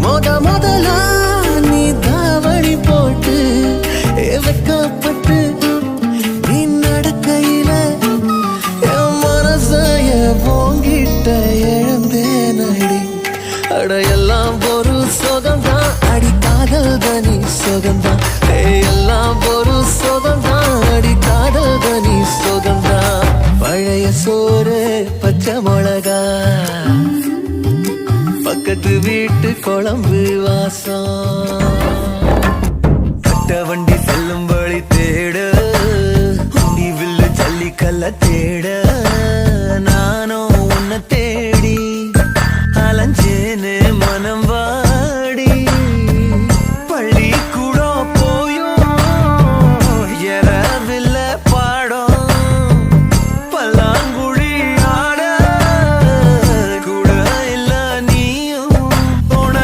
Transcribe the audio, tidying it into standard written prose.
முதலா நீ தாவணி போட்டு வெக்கப்பட்டு நீ நடக்கையில என் மனசைய போங்கிட்ட இழந்தேனடி. அட எல்லாம் ஒரு சுகம்தான் அடி காதல் தனி சுகம்தான். எல்லாம் ஒரு சுகம்தான் அடி காதல் தனி சுகம்தான். பழைய சோறு பச்சை மிளகா பக்கத்து வீட்டு குழம்பு வாசம்.